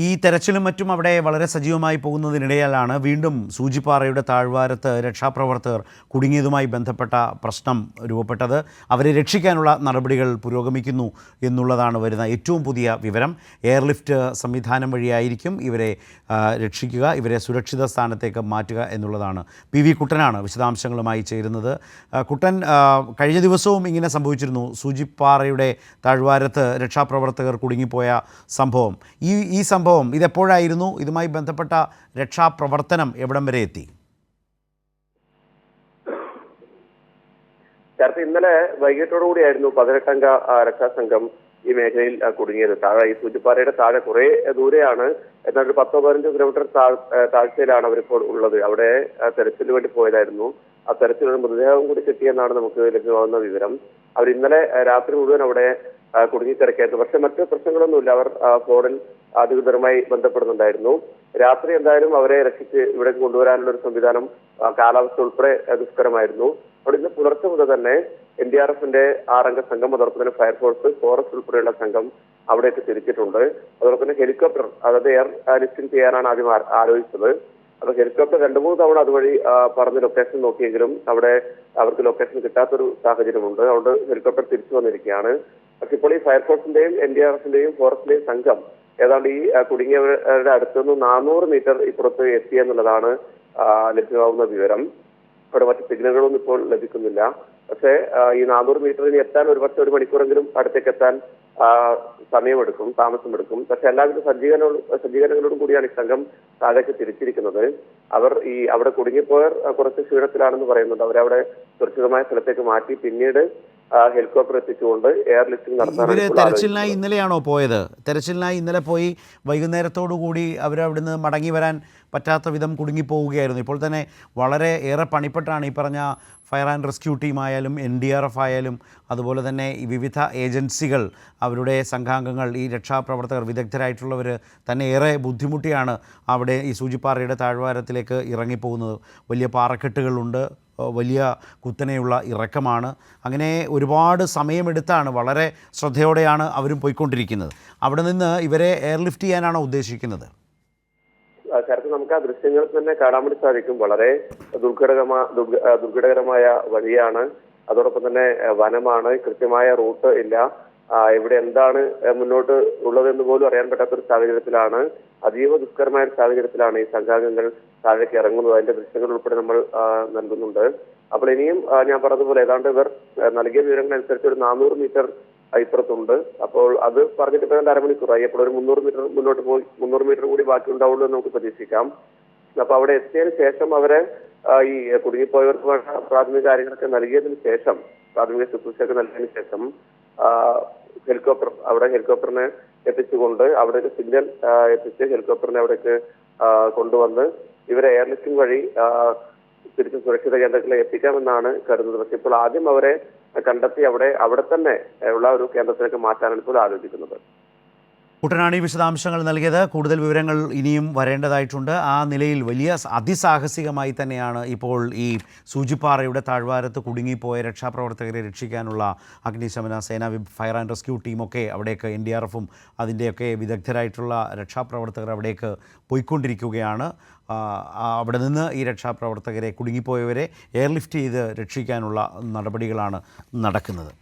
ഈ തെരച്ചിലും മറ്റും അവിടെ വളരെ സജീവമായി പോകുന്നതിനിടയിലാണ് വീണ്ടും സൂചിപ്പാറയുടെ താഴ്വാരത്ത് രക്ഷാപ്രവർത്തകർ കുടുങ്ങിയതുമായി ബന്ധപ്പെട്ട പ്രശ്നം രൂപപ്പെട്ടത്. അവരെ രക്ഷിക്കാനുള്ള നടപടികൾ പുരോഗമിക്കുന്നു എന്നുള്ളതാണ് വരുന്ന ഏറ്റവും പുതിയ വിവരം. എയർലിഫ്റ്റ് സംവിധാനം വഴിയായിരിക്കും ഇവരെ രക്ഷിക്കുക, ഇവരെ സുരക്ഷിത സ്ഥാനത്തേക്ക് മാറ്റുക എന്നുള്ളതാണ്. വി കുട്ടനാണ് വിശദാംശങ്ങളുമായി ചേരുന്നത്. കുട്ടൻ, കഴിഞ്ഞ ദിവസവും ഇങ്ങനെ സംഭവിച്ചിരുന്നു. സൂചിപ്പാറയുടെ താഴ്വാരത്ത് രക്ഷാപ്രവർത്തകർ കുടുങ്ങിപ്പോയ സംഭവം. ഈ സംഭവം ഇതെപ്പോഴായിരുന്നു? ഇതുമായി ബന്ധപ്പെട്ട രക്ഷാപ്രവർത്തനം എവിടം വരെ എത്തി? ഇന്നലെ വൈകിട്ടോടുകൂടിയായിരുന്നു 18-അംഗ രക്ഷാസംഘം ഈ മേഖലയിൽ കുടുങ്ങിയത്. താഴെ ഈ സൂചിപ്പാറയുടെ താഴെ കുറെ ദൂരെയാണ്, എന്നാൽ ഒരു 10-15 കിലോമീറ്റർ താഴ്ചയിലാണ് അവരിപ്പോൾ ഉള്ളത്. അവിടെ തെരച്ചിലിന് വേണ്ടി പോയതായിരുന്നു. ആ തെരച്ചിലൊരു മൃതദേഹം കൂടി കിട്ടിയെന്നാണ് നമുക്ക് ലഭ്യമാകുന്ന വിവരം. അവർ ഇന്നലെ രാത്രി മുഴുവൻ അവിടെ കുടുങ്ങിക്കിടക്കായിരുന്നു. പക്ഷെ മറ്റു പ്രശ്നങ്ങളൊന്നുമില്ല. അവർ ഫോണിൽ അധികൃതരുമായി ബന്ധപ്പെടുന്നുണ്ടായിരുന്നു. രാത്രി എന്തായാലും അവരെ രക്ഷിച്ച് ഇവിടേക്ക് കൊണ്ടുവരാനുള്ള ഒരു സംവിധാനം കാലാവസ്ഥ ഉൾപ്പെടെ ദുഷ്കരമായിരുന്നു. അവിടെ ഇന്ന് പുലർച്ചെ മുതൽ തന്നെ NDRFന്റെ 6-അംഗ സംഘം, അതോടൊപ്പം തന്നെ ഫയർഫോഴ്സ്, ഫോറസ്റ്റ് ഉൾപ്പെടെയുള്ള സംഘം അവിടേക്ക് തിരിച്ചിട്ടുണ്ട്. അതോടൊപ്പം തന്നെ ഹെലികോപ്റ്റർ, അതായത് എയർ ലിഫ്റ്റിംഗ് ചെയ്യാനാണ് ആദ്യം ആലോചിച്ചത്. അപ്പൊ ഹെലികോപ്റ്റർ 2-3 തവണ അതുവഴി പറഞ്ഞ് ലൊക്കേഷൻ നോക്കിയെങ്കിലും അവിടെ അവർക്ക് ലൊക്കേഷൻ കിട്ടാത്തൊരു സാഹചര്യമുണ്ട്. അതുകൊണ്ട് ഹെലികോപ്റ്റർ തിരിച്ചു വന്നിരിക്കുകയാണ്. പക്ഷെ ഇപ്പോൾ ഈ ഫയർഫോഴ്സിന്റെയും NDRFന്റെയും ഫോറസ്റ്റിന്റെയും സംഘം ഏതാണ്ട് ഈ കുടുങ്ങിയവരുടെ അടുത്തുനിന്ന് 400 മീറ്റർ ഇപ്പുറത്ത് എത്തിയെന്നുള്ളതാണ് ലഭ്യമാവുന്ന വിവരം. അവിടെ മറ്റു സിഗ്നലുകളൊന്നും ഇപ്പോൾ ലഭിക്കുന്നില്ല. പക്ഷേ ഈ 400 മീറ്ററിന് എത്താൻ ഒരുപക്ഷെ 1 മണിക്കൂറെങ്കിലും അടുത്തേക്ക് എത്താൻ സമയമെടുക്കും, താമസമെടുക്കും. പക്ഷെ എല്ലാവിധ സജ്ജീകരണങ്ങളോടും കൂടിയാണ് ഈ സംഘം താഴേക്ക് തിരിച്ചിരിക്കുന്നത്. അവർ അവിടെ കുടുങ്ങിപ്പോയവർ കുറച്ച് ക്ഷീണത്തിലാണെന്ന് പറയുന്നുണ്ട്. അവരവിടെ സുരക്ഷിതമായ സ്ഥലത്തേക്ക് മാറ്റി പിന്നീട് ഹെലികോപ്റ്റർ എത്തിച്ചുകൊണ്ട് എയർ ലിഫ്റ്റിംഗ് നടത്താനാണ്. തെരച്ചിലിനായി ഇന്നലെയാണോ പോയത്? തെരച്ചിലിനായി ഇന്നലെ പോയി വൈകുന്നേരത്തോടു കൂടി അവരവിടുന്ന് മടങ്ങി വരാൻ പറ്റാത്ത വിധം കുടുങ്ങിപ്പോവുകയായിരുന്നു. ഇപ്പോൾ തന്നെ വളരെ ഏറെ പണിപ്പെട്ടാണ് ഈ പറഞ്ഞ ഫയർ ആൻഡ് റെസ്ക്യൂ ടീമായാലും NDRF ആയാലും അതുപോലെ തന്നെ ഈ വിവിധ ഏജൻസികൾ, അവരുടെ സംഘാംഗങ്ങൾ, ഈ രക്ഷാപ്രവർത്തകർ, വിദഗ്ധരായിട്ടുള്ളവർ തന്നെ ഏറെ ബുദ്ധിമുട്ടിയാണ് അവിടെ ഈ സൂചിപ്പാറയുടെ താഴ്വാരത്തിലേക്ക് ഇറങ്ങിപ്പോകുന്നത്. വലിയ പാറക്കെട്ടുകളുണ്ട്, വലിയ കുത്തനെയുള്ള ഇറക്കമാണ്. അങ്ങനെ ഒരുപാട് സമയമെടുത്താണ്, വളരെ ശ്രദ്ധയോടെയാണ് അവരും പോയിക്കൊണ്ടിരിക്കുന്നത്. അവിടെ നിന്ന് ഇവരെ എയർലിഫ്റ്റ് ചെയ്യാനാണോ ഉദ്ദേശിക്കുന്നത്? നമുക്ക് ആ ദൃശ്യങ്ങൾ തന്നെ കാണാൻ വേണ്ടി സാധിക്കും. വളരെ ദുർഘടകരമായ വഴിയാണ്. അതോടൊപ്പം തന്നെ വനമാണ്, കൃത്യമായ റൂട്ട് ഇല്ല. ഇവിടെ എന്താണ് മുന്നോട്ട് ഉള്ളതെന്ന് പോലും അറിയാൻ പറ്റാത്തൊരു സാഹചര്യത്തിലാണ്, അതീവ ദുഷ്കരമായ ഒരു സാഹചര്യത്തിലാണ് ഈ സംഘാംഗങ്ങൾ താഴേക്ക് ഇറങ്ങുന്നത്. അതിന്റെ ദൃശ്യങ്ങൾ ഉൾപ്പെടെ നമ്മൾ നൽകുന്നുണ്ട്. അപ്പോൾ ഇനിയും ഞാൻ പറഞ്ഞതുപോലെ ഏതാണ്ട് ഇവർ നൽകിയ വിവരങ്ങൾ അനുസരിച്ച് ഒരു 400 മീറ്റർ ഇപ്പുറത്തുണ്ട്. അപ്പോൾ അത് പറഞ്ഞിട്ട് ഇപ്പോൾ 1/2 മണിക്കൂറായി. അപ്പോൾ ഒരു 300 മീറ്റർ മുന്നോട്ട് പോയി 300 മീറ്റർ കൂടി ബാക്കി ഉണ്ടാവുള്ളൂ എന്ന് നമുക്ക് പ്രതീക്ഷിക്കാം. അപ്പൊ അവിടെ എത്തിയതിനു ശേഷം അവരെ ഈ കുടുങ്ങിപ്പോയവർക്ക് വേണ്ട പ്രാഥമിക കാര്യങ്ങളൊക്കെ നൽകിയതിനു ശേഷം, പ്രാഥമിക ശുശ്രൂഷയൊക്കെ നൽകിയതിനു ശേഷം ഹെലികോപ്റ്ററിനെ എത്തിച്ചുകൊണ്ട് അവിടെ ഒരു സിഗ്നൽ എത്തിച്ച് ഹെലികോപ്റ്ററിനെ അവിടേക്ക് കൊണ്ടുവന്ന് ഇവരെ എയർലിഫ്റ്റിംഗ് വഴി തിരിച്ച് സുരക്ഷിത കേന്ദ്രത്തിലേക്ക് എത്തിക്കാമെന്നാണ് കരുതുന്നത്. പക്ഷെ ഇപ്പോൾ ആദ്യം അവരെ കണ്ടെത്തി അവിടെ തന്നെ ഉള്ള ഒരു കേന്ദ്രത്തിലേക്ക് മാറ്റാനാണ് ഇപ്പോൾ ആലോചിക്കുന്നത്. കുട്ടനാണ് ഈ വിശദാംശങ്ങൾ നൽകിയത്. കൂടുതൽ വിവരങ്ങൾ ഇനിയും വരേണ്ടതായിട്ടുണ്ട്. ആ നിലയിൽ വലിയ അതിസാഹസികമായി തന്നെയാണ് ഇപ്പോൾ ഈ സൂചിപ്പാറയുടെ താഴ്വാരത്ത് കുടുങ്ങിപ്പോയ രക്ഷാപ്രവർത്തകരെ രക്ഷിക്കാനുള്ള അഗ്നിശമന സേന, ഫയർ ആൻഡ് റെസ്ക്യൂ ടീമൊക്കെ അവിടേക്ക്, NDRFും അതിൻ്റെയൊക്കെ വിദഗ്ധരായിട്ടുള്ള രക്ഷാപ്രവർത്തകർ അവിടേക്ക് പോയിക്കൊണ്ടിരിക്കുകയാണ്. അവിടെ നിന്ന് ഈ രക്ഷാപ്രവർത്തകരെ, കുടുങ്ങിപ്പോയവരെ എയർലിഫ്റ്റ് ചെയ്ത് രക്ഷിക്കാനുള്ള നടപടികളാണ് നടക്കുന്നത്.